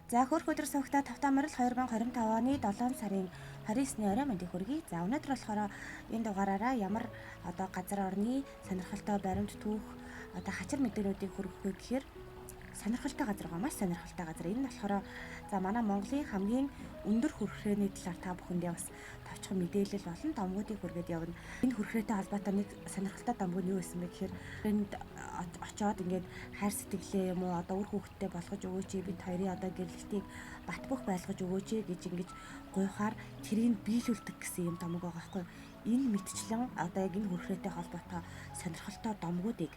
За хөрх өдөр сувгтаа тавтаа морил 2025 оны 7 сарын 29-ний орой мэндийг хүргэе. За өнөөдөр болохоор энэ дугаараараа ямар газар орны сонирхолтой баримт түүх хачир мэдээлүүдийг хүргэх вэ гэхээр сонирхолтой газар байгаа, маш сонирхолтой газар. Энэ нь болохоор за манай Монголын хамгийн өндөр хүрхрээний талаар та бүхэндээ бас товчхон мэдээлэл болон домгуудыг хүргээд явна. Энэ хүрхрээтэй холбоотой нэг сонирхолтой домг нь юу байсан бэ гэхээр энд очоод ингээд хайр сэтгэлээ юм уу үр хүүхэдтэй болгож өгөөч, бид хоёрын гэрлэлтийг бат бөх байлгаж өгөөч гэж ингэж гуйхаар тэрийг биелүүлдэг гэсэн юм домог байгаа байхгүй. Энэ мэтчлэн яг энэ хүрхрээтэй холбоотой сонирхолтой домгуудыг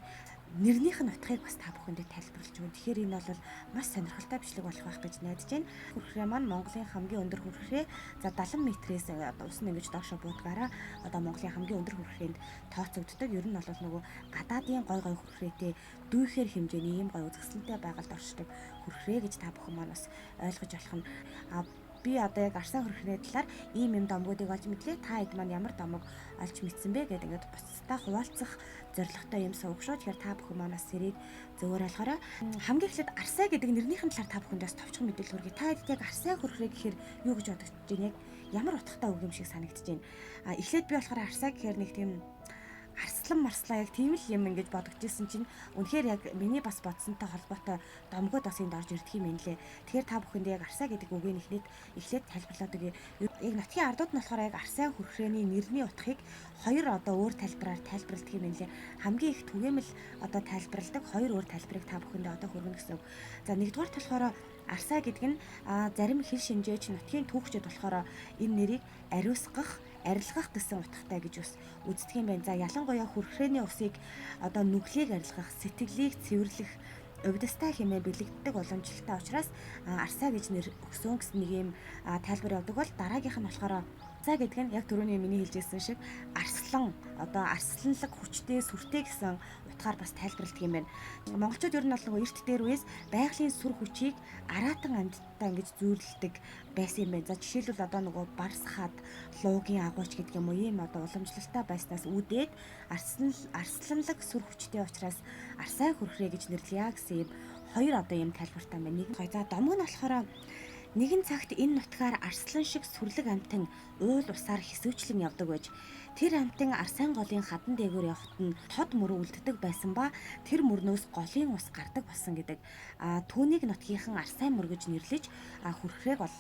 нэрнийх нь утгыг бас та бүхэндээ тайлбарлаж өгнө. Тэгэхээр энэ бол маш сонирхолтой бичлэг болох байх гэж найдаж байна. Хүрхрээ маань Монголын хамгийн өндөр хүрхрээ. За 70 метрээс ус нь ингэж доошо буудгаараа Монголын хамгийн өндөр хүрхрээнд тооцогддог. Ер нь бол нөгөө гадаадын гой хүрхрээтэй дүүхээр хэмжээний ийм гой үзэсгэлэнтэй байгальд оршдог хүрхрээ гэж та бүхэн маань бас ойлгож болох нь. Би яг арсан хүрхрээ талаар ийм юм домгуудыг олж мэдлээ. Та хэд маань ямар домог олж мэдсэн бэ гэдэг ингээд бусдаа хуваалцах зорилготой юм сувг шүү. Тэгэхээр та бүхэн манаас сэрийг зөвөр ойлгоорой. Хамгийн эхлээд арсаа гэдэг нэрнийхэн талаар та бүхэндээс товчхон мэдээлэл хүргэе. Та хэд яг арсаа хүрхрээ гэхээр юу гэж бодож байна? Яг ямар утгатай үг юм шиг санагдаж байна. Эхлээд би болохоор арсаа гэхээр нэг тийм арслан марслаа яг тийм л юм ингэж бодогдчихсэн чинь үнэхээр яг миний бас бодсонтой холбоотой домгууд бас энд орж ирдэг юм лээ. Тэгэхээр та бүхэнд яг арсаа гэдэг үгийг эхлээд тайлбарлаад өгье. Яг нутгийн ардууд нь болохоор яг арсаа хүрхрээний нэрний утгыг хоёр өөр тайлбараар тайлбарладаг юм лээ. Хамгийн их түгээмэл тайлбарладаг хоёр өөр тайлбарыг та бүхэндээ хүргэнэ гэсэн. За нэгдүгээр болохоор арсаа гэдэг нь зарим хэл шинжээч нутгийн түүхчид болохоор энэ нэрийг ариусгах, арилгах гэсэн утгатай гэж бас үздэг юм байна. За ялангуяа хүрхрээний усыг нүглийг арилгах, сэтгэлийг цэвэрлэх өвдөстэй хэмээн бэлэгддэг уламжлалтай учраас арсаа гэж нэр өгсөн гэсэн нэг юм тайлбар явдаг бол дараагийнх нь болохоор арсаа гэдэг нь яг түрүүний миний хэлжсэн шиг арслан арсланлаг хүчтэй сүртэй гэсэн утгаар бас тайлбарладаг юм байна. Монголчууд ер нь бол нөгөө эрт дээр үеэс байгалийн сүр хүчийг араатан амьтдаа ингэж зүйрлдэг байсан юм байна. За жишээлбэл нөгөө барс хад, луугийн агууч гэдэг юм уу ийм уламжлалтай байснаас үүдээд арсланлаг сүр хүчтэй учраас арсаа хүрхрээ гэж нэрлэе гэсэн юм хоёр юм тайлбартай байна. Нэг за домог нь болохоор нэгэн цагт энэ нутгаар арслан шиг сүрлэг амтан уул усаар хэсвчлэн явдаг байж тэр амтан арсайн голын хадан дээгүүр явхад нь тод мөрөө үлддэг байсан ба тэр мөрнөөс голын ус гардаг болсон гэдэг. Түүнийг нутгийнхан арсайн мөр гэж нэрлэж хүрхрээг бол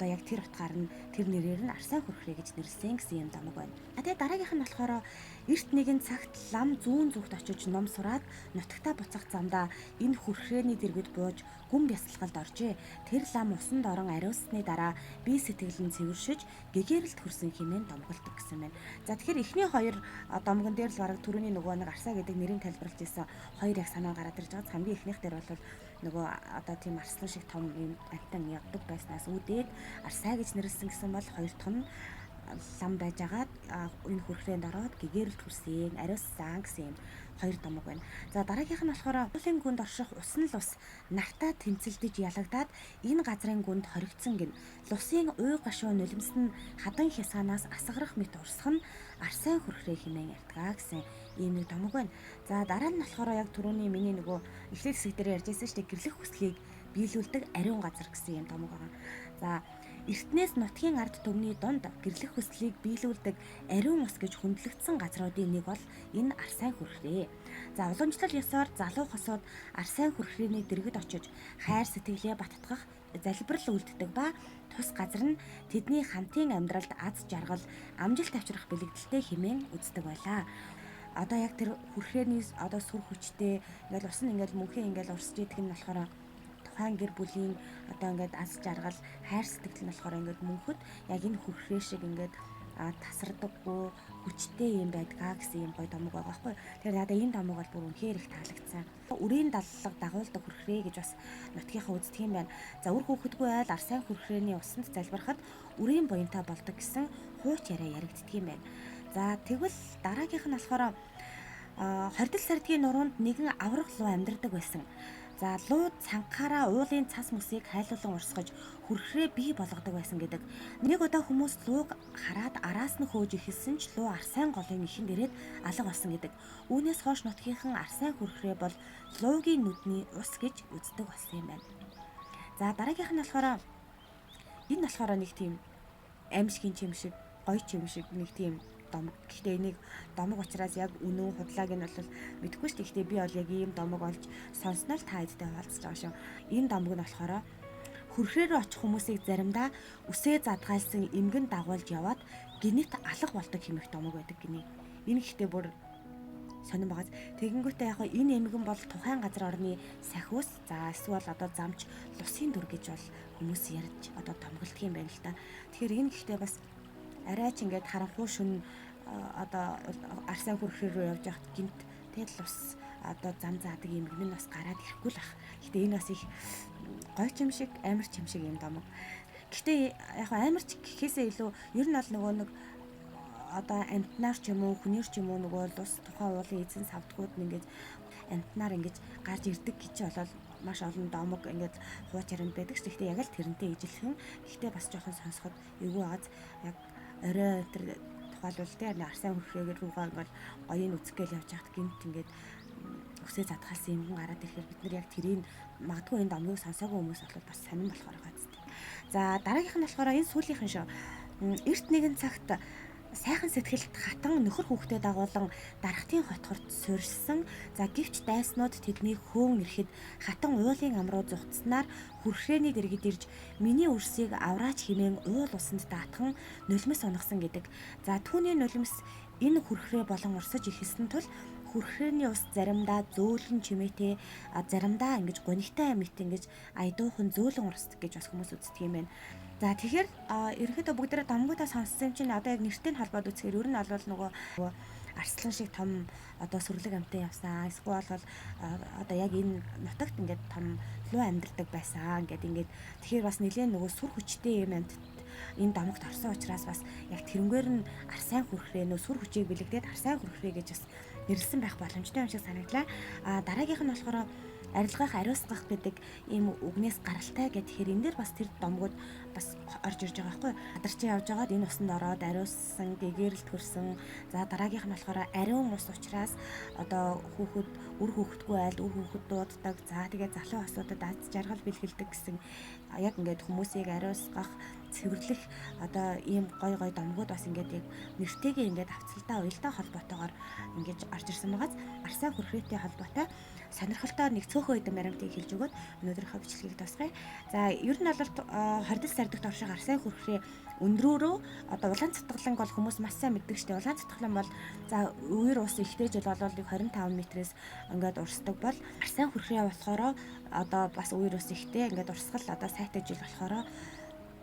яг тэр утгаар нь тэр нэрээр нь арсайн хүрхрээ гэж нэрлсэн гэсэн юм домог байна. Тэгээ дараагийнх нь болохоор эрт нэгэн цагт лам зүүн зүгт очиж ном сураад нутагтаа буцах замдаа энэ хүрхрээний дэргэд бууж гүн бясалгалд оржээ. Тэр лам усанд орон ариусны дараа бие сэтгэл нь цэвэршиж гэгээрэлт хүрсэн хэмээн домголдог гэсэн байна. За тэгэхээр эхний хоёр домгон дээр л бараг түрүүний нөгөө нэг арсаа гэдэг нэрийг тайлбарлаж ирсэн хоёр яг санаа гараад ирж байгаа. Хамгийн эхнийх дээр бол нөгөө тийм арслан шиг том юм амтан явдаг байснаас үүдээд арсаа гэж нэрлсэн гэсэн бол хоёр дахь нь лам байж агаад энэ хүрхрээнд ороод гэгээрэлт хүрсэн ариуссан гэсэн юм хоёр домог байна. За дараагийнх нь болохоор уулын гүнд орших усан л ус нартаа тэмцэлдэж ялагдаад энэ газрын гүнд хоригдсон гин. Лусын уй гашуу нулимс нь хадан хясаанаас асгарах мэт урсах нь арсайн хүрхрээ хэмээн ярьдаг гэсэн ийм нэг домог байна. За дараа нь болохоор яг түрүүний миний нөгөө эхлэл хэсэг дээр ярьжсэн шүү дээ гэрлэх хүслийг биелүүлдэг ариун газар гэсэн юм домог байгаа. За Эртнээс нутгийн ард түмний дунд гэрлэх хүслийг биелүүлдэг ариун ус гэж хүндлэгдсэн газруудын нэг бол энэ арсайн хүрхрээ. За уламжлал ёсоор залуу хосууд арсайн хүрхрээний дэргэд очиж хайр сэтгэлээ баттгах залбирал үлддэг ба тус газар нь тэдний хамтын амьдралд аз жаргал, амжилт авчрах бэлэгдэлтэй хэмээн үздэг байлаа. Яг тэр хүрхрээний сүр хүчтэй ингээл ус нь ингээл мөнхөө ингээл урсж идэг нь болохоор тухайн гэр бүлийн ингээд аз жаргал, хайр сэтгэл нь болохоор ингээд мөнхөд яг энэ хүрхрээ шиг ингээд тасардаггүй хүчтэй юм байдгаа гэсэн юм гоё домог байгаа байхгүй. Тэгэхээр надад энэ домог бол бүр үнэхээр их таалагдсан. Үрийн даллага дагуулдаг хүрхрээ гэж бас нутгийнхаа үздэг юм байна. За үр хүүхэдгүй айл арсайн хүрхрээний усанд залбирахад үрийн буянтай болдог гэсэн хууч яриа яригддаг юм байна. За тэгвэл дараагийнх нь болохоор хордол сардгийн нуруунд нэгэн аврах луу амьдардаг байсан. За луу цанхаараа уулын цас мөсийг хайлуулан урсгаж хүрхрээ бий болгодог байсан гэдэг. Нэг удаа хүмүүс лууг хараад араас нь хөөж ихэлсэн ч луу арсайн голын ихэнд ирээд алга болсон гэдэг. Үүнээс хойш нутгийнхан арсайн хүрхрээ бол луугийн нүдний ус гэж үздэг болсон юм байна. За дараагийнх нь болохоор энэ болохоор нэг тийм аимшигын чим шиг, гоё чим шиг нэг тийм домог. Гэхдээ энийг домог учраас яг үнэн худлааг нь бол мэдэхгүй шүү дээ. Гэхдээ би бол яг ийм домог олж сонсноор та хэдтэй хуваалцаж байгаа шүү. Энэ домог нь болохоор хүрхрээр очих хүмүүсийг заримдаа үсээ задгаалсан эмгэн дагуулж яваад гинэт алга болдог хэмээх домог байдаг гинэ. Энэ гэхдээ бүр сонирн багаз. Тэгэнгүүтээ яг энэ эмгэн бол тухайн газар орны сахиус, за эсвэл одоо замч лусын дүр гэж бол хүмүүс ярьж одоо томголдох юм байна л да. Тэгэхээр энэ гэхдээ бас арай ч ингээд харанхуй шүн одоо арсайн хүрхрээр рүү явж байхад гинт тэгэл ус одоо зам заадаг эмгэн нь бас гараад ирэхгүй л ах. Гэхдээ энэ бас их гоё ч юм шиг, амар ч юм шиг юм домог. Гэхдээ яг амар ч гэхээсээ илүү ер нь бол нөгөө нэг одоо амтнаар ч юм уу, хүнээр ч юм уу нөгөө ус тухайн уулын эзэн савдгууд нь ингээд амтнаар ингээд гарч ирдэг гэж болол маш олон домог ингээд хууч ярианд байдаг. Гэхдээ яг л тэрнтэй ижилхэн. Гэхдээ бас жоохон сонсоход эвгүй байгааз яг орой тэр тухайлбал тэр арсайн хүрхрээгээр рүүгээ ингээд гоёын үзгээл явж хахад гинт ингээд өсөө задгаалсан юмган гараад ирэхээр бид нар яг тэрийг магадгүй энэ домгийг сонсоогүй хүмүүс бол бас сонирн болохоор байгаа зү. За дараагийнх нь болохоор энэ сүүлийнхэн шүү. Эрт нэгэн цагт сайхан сэтгэлд хатан нөхөр хүүхдэд дагуулan дарахтын хотхорт суурьшсан. За гэвч дайснууд тэднийг хөөн ирэхэд хатан уулын ам руу зүгтснаар хүрхрээний дэргэд ирж миний үрсийг авраач хэмээн уул усанд даатхан нулимс унагсан гэдэг. За түүний нулимс энэ хүрхрээ болон урсаж ихэсэн тул хүрхрээний ус заримдаа зөөлөн чимээтэй, заримдаа ингэж гунигтай мэт ингэж айдуухан зөөлөн урсдаг гэж бас хүмүүс үздэг юм байна. За тэгэхээр ерөнхийдөө бүгдээрээ домгуудаа сонссон чинь одоо яг нэртэй нь холбоод үзэхээр ер нь бол нөгөө арслан шиг том одоо сүрлэг амтай явсан. Эсвэл бол одоо яг энэ нутагт ингээд том луу амьдардаг байсан. Ингээд тэгэхээр бас нэлээд нөгөө сүр хүчтэй юм амт энэ домогт орсон учраас бас яг тэрнгээр нь арсайн хүрхрээ нөө сүр хүчийг бэлэгдээд арсайн хүрхрээ гэж бас нэрлсэн байх боломжтой юм шиг санагдлаа. Дараагийнх нь болохоор арилгах, ариусгах гэдэг ийм үгнээс гаралтай гэхээр энэ дэр бас тэр домгууд бас орж ирж байгаа байхгүй. Адарчин явж байгаад энэ усанд ороод ариуссан, гэгэрэлт хөрсөн. За дараагийнх нь болохоор ариун ус учраас одоо хүүхэд үр хүүхэдгүй айлд үр хүүхэд дууддаг. За тэгээд залуу асуудад аз жаргал бэлгэлдэг гэсэн яг ингээд хүмүүсийг ариусгах, цэвэрлэх одоо ийм гой домгууд бас ингээд яг нэртэйгээ ингээд авцалдаа уялдаа холбоотойгоор ингээд орж ирсэн байгааз арсайн хүрхрээтэй холбоотой сонирхолтой нэг цөөхөн хэдэн баримтыг хэлж өгөөд өнөөдрийнхөө бичлэгийг дуусгая. За ер нь бол 20 сар дахь орших арсайн хүрхрээ өндрөөрөө одоо улаан цатгаланг бол хүмүүс маш сайн мэддэг шүү дээ. Улаан цатгалан бол за үер ус ихтэй жил бол 25 метрээс ингээд урсдаг бол арсайн хүрхрээ болохоор одоо бас үер ус ихтэй ингээд урсгал одоо сайтай жил болохоор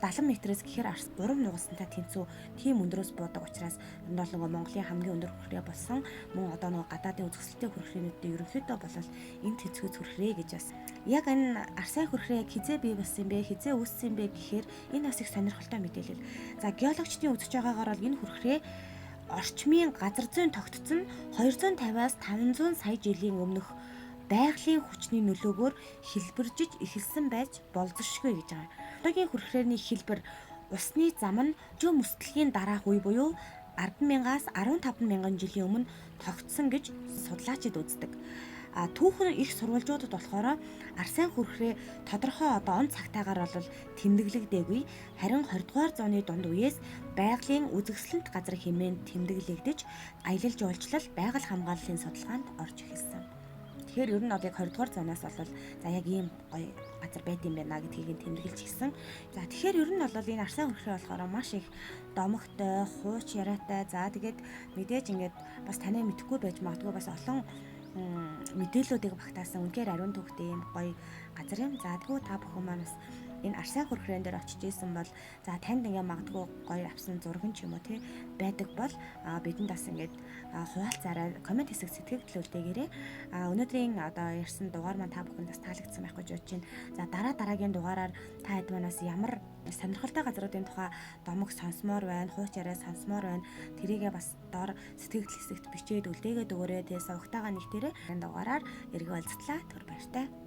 70 метрээс гэхээр бурам нугасантай тэнцүү тийм өндөрөөс буудаг учраас энэ бол нөгөө Монголын хамгийн өндөр хүрхрээ болсон. Мөн одоо нөгөө гадаадын үзэсгэлэнтэй хүрхрээнүүдийн ерөнхийдөө бол энэ тэнцвүүц хүрхрээ гэж бас яг энэ арсайн хүрхрээ хизээ бий болсон юм бэ, хизээ үүссэн юм бэ гэхээр энэ бас их сонирхолтой мэдээлэл. За геологчдын үзэж байгаагаар бол энэ хүрхрээ орчмын газар зүйн тогтцсон 250-аас 500 сая жилийн өмнөх байгалийн хүчний нөлөөгөөр хэлбэржиж эхэлсэн байж болзошгүй гэж байгаа. Одоогийн хүрхрээний хэлбэр усны зам нь жөө мөсдөлгийн дараах үе буюу 10,000-аас 15,000 жилийн өмнө тогтсон гэж судлаачид үздэг. Түүхэн их сурвалжуудад болохоор арсайн хүрхрээ тодорхой одоо он цагтаагаар бол тэмдэглэгдээгүй, харин 20 дугаар зууны дунд үеэс байгалийн үзэсгэлэнт газар хэмээн тэмдэглэгдэж аялал жуулчлал байгаль хамгааллын судалгаанд орж эхэлсэн. Тэгэхээр ер нь бол яг 20 дугаар зуунаас бол за яг ийм гоё газар байд юм байна гэдгийг тэмдэглэж гисэн. За тэгэхээр ер нь бол энэ арсайн хүрхрээ болохоор маш их домогтой, хууч яриатай. За тэгээд мэдээж ингээд бас танай мэдхгүй байж магадгүй бас олон мэдээллүүдийг багтаасан үнээр ариун төвхтэй юм гоё газар юм. За тэгвэл та бүхэн маань бас энэ арсайн хүрхрээн дээр очиж исэн бол за танд ингээ магадгүй гоё авсан зураг ч юм уу тий байдаг бол бидэнд бас ингээд хуваалцаарай, комент хэсэг сэтгэл төлөвлөлтэйгээрээ өнөөдрийн одоо ярьсан дугаар маань та бүхэнд бас таалагдсан байх гэж бодож байна. За дараагийн дугаараар та хэд манаас ямар сонирхолтой газруудын тухай домог сонсомоор байна, хууч яриа сонсомоор байна. Тэрийгээ бас доор сэтгэл хэсэгт бичээд үлдээгээд өгөөрэй. Тэгээ сувгтайгаа нэгтээрээ энэ дугаараар эргэж уулзтлаа. Түр баяртай.